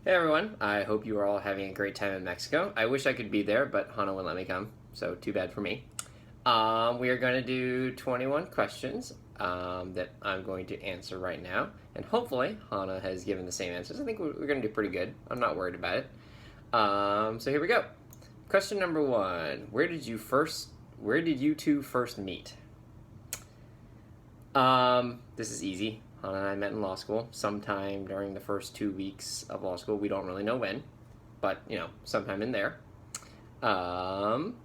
Hey everyone, I hope you are all having a great time in Mexico. I wish I could be there, but Hana wouldn't let me come, so too bad for me. We are going to do 21 questions that I'm going to answer right now, and hopefully Hana has given the same answers. I think we're going to do pretty good. I'm not worried about it. So here we go. Question number one: Where did you two first meet? This is easy. Hana and I met in law school sometime during the first 2 weeks of law school. We don't really know when, but sometime in there. Um,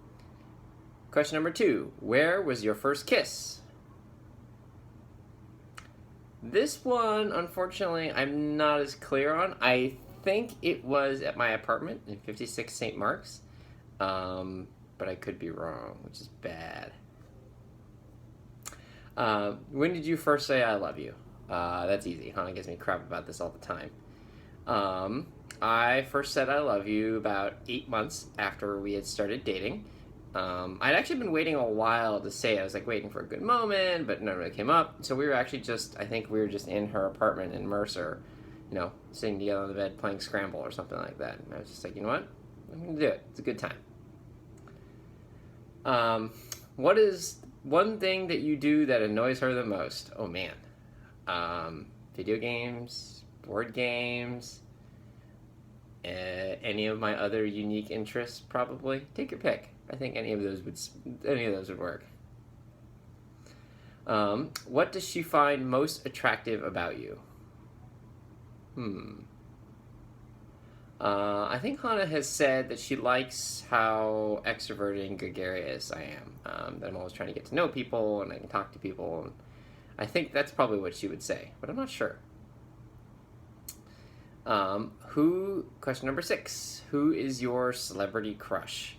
Question number two: Where was your first kiss? This one, unfortunately, I'm not as clear on. I think it was at my apartment in 56 St. Mark's, but I could be wrong, which is bad. When did you first say I love you? That's easy. Hana gives me crap about this all the time. I first said I love you about 8 months after we had started dating. I'd actually been waiting a while to say it. I was like waiting for a good moment, but none really came up. So we were actually I think we were just in her apartment in Mercer, sitting together on the bed playing Scramble or something like that. And I was just like, you know what? I'm going to do it. It's a good time. What is one thing that you do that annoys her the most? Oh, man. Video games, board games, any of my other unique interests, probably. Take your pick. I think any of those would work. What does she find most attractive about you? I think Hana has said that she likes how extroverted and gregarious I am. That I'm always trying to get to know people and I can talk to people. And I think that's probably what she would say, but I'm not sure. Question number 6. Who is your celebrity crush?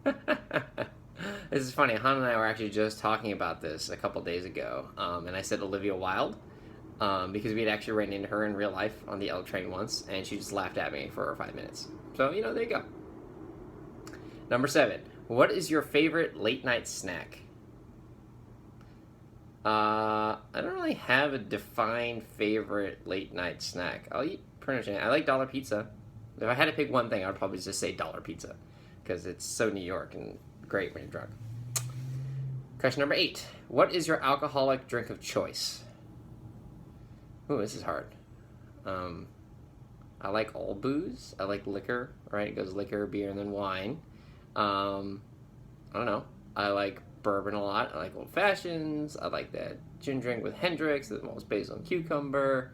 This is funny. Hana and I were actually just talking about this a couple days ago, and I said Olivia Wilde because we had actually ran into her in real life on the L train once, and she just laughed at me for 5 minutes. So, there you go. Number 7. What is your favorite late night snack? I don't really have a defined favorite late night snack. I'll eat pretty much anything. I like dollar pizza. If I had to pick one thing, I would probably just say dollar pizza because it's so New York and great when you're drunk. Question number 8. What is your alcoholic drink of choice? Ooh, this is hard. I like all booze. I like liquor, right? It goes liquor, beer, and then wine. I don't know. I like bourbon a lot. I like old fashions. I like that gin drink with Hendrix that's most basil and cucumber.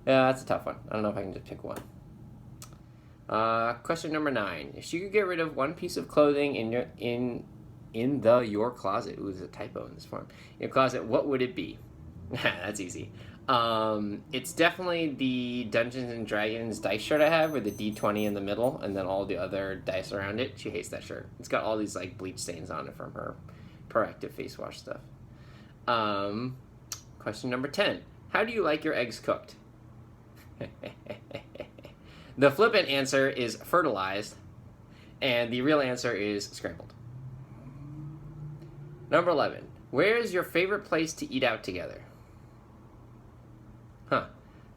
Yeah, that's a tough one. I don't know if I can just pick one. Question number 9. If you could get rid of one piece of clothing in your closet, ooh, there's a typo in this form. In your closet, what would it be? That's easy. It's definitely the Dungeons and Dragons dice shirt I have, with the D20 in the middle, and then all the other dice around it. She hates that shirt. It's got all these like bleach stains on it from her proactive face wash stuff. Question number 10. How do you like your eggs cooked? The flippant answer is fertilized, and the real answer is scrambled. Number 11. Where is your favorite place to eat out together?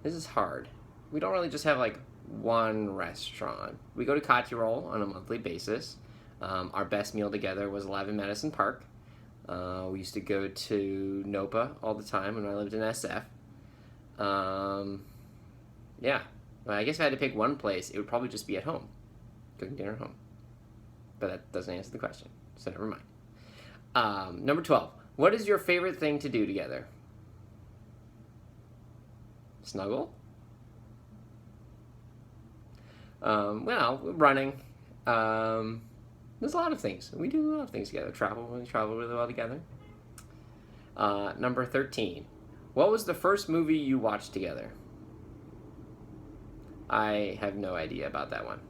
This is hard. We don't really just have like one restaurant. We go to Cotty-Roll on a monthly basis. Our best meal together was live in Madison Park. We used to go to Nopa all the time when I lived in SF. Yeah. I guess if I had to pick one place, it would probably just be at home. Cooking dinner at home. But that doesn't answer the question, so never mind. Number 12. What is your favorite thing to do together? Snuggle? Well, running. There's a lot of things. We do a lot of things together. We travel really well together. Number 13. What was the first movie you watched together? I have no idea about that one.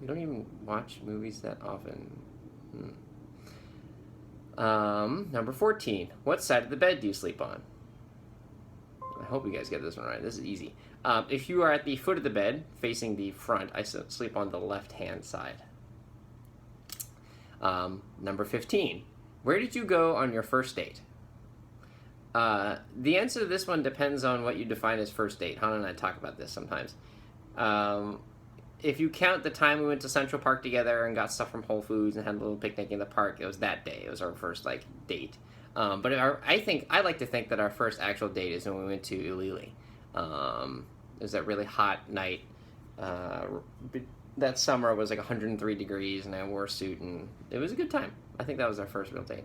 We don't even watch movies that often. Number 14. What side of the bed do you sleep on? I hope you guys get this one right. This is easy. If you are at the foot of the bed, facing the front, I sleep on the left-hand side. Number 15. Where did you go on your first date? The answer to this one depends on what you define as first date. Hannah and I talk about this sometimes. Um, if you count the time we went to Central Park together and got stuff from Whole Foods and had a little picnic in the park, it was that day. It was our first like date. But I like to think that our first actual date is when we went to Ulili. It was that really hot night. That summer was like 103 degrees, and I wore a suit, and it was a good time. I think that was our first real date.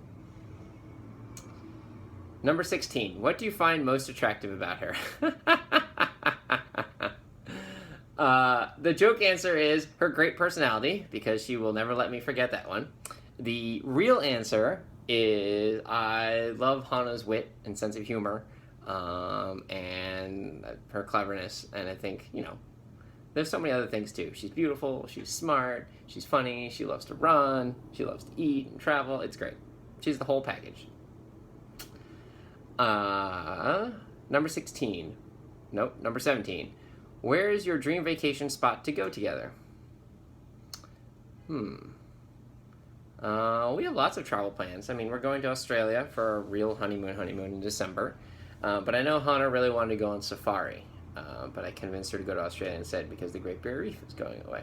Number 16. What do you find most attractive about her? The joke answer is her great personality, because she will never let me forget that one. The real answer is I love Hannah's wit and sense of humor, and her cleverness, and I think, there's so many other things too. She's beautiful, she's smart, she's funny, she loves to run, she loves to eat and travel. It's great. She's the whole package. Number 16. Nope, number 17. Where is your dream vacation spot to go together? We have lots of travel plans. I mean, we're going to Australia for a real honeymoon in December. But I know Hannah really wanted to go on safari. But I convinced her to go to Australia instead because the Great Barrier Reef is going away.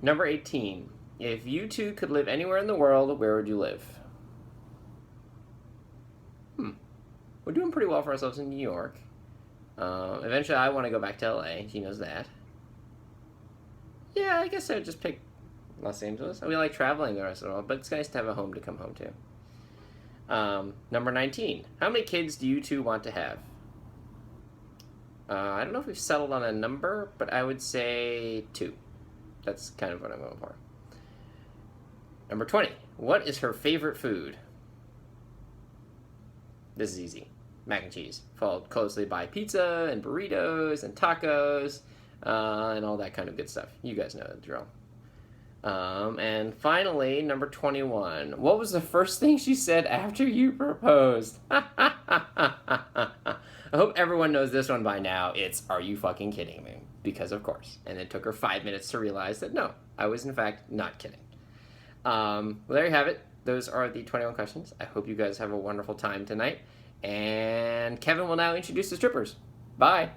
Number 18. If you two could live anywhere in the world, where would you live? We're doing pretty well for ourselves in New York. Eventually, I want to go back to LA. She knows that. Yeah, I guess I would just pick Los Angeles. We like traveling the rest of the world, but it's nice to have a home to come home to. Number 19. How many kids do you two want to have? I don't know if we've settled on a number, but I would say 2. That's kind of what I'm going for. Number 20. What is her favorite food? This is easy. Mac and cheese, followed closely by pizza and burritos and tacos and all that kind of good stuff. You guys know the drill. And finally, number 21. What was the first thing she said after you proposed? I hope everyone knows this one by now. It's, are you fucking kidding me? Because of course. And it took her 5 minutes to realize that no, I was in fact not kidding. Well, there you have it. Those are the 21 questions. I hope you guys have a wonderful time tonight. And Kevin will now introduce the strippers. Bye.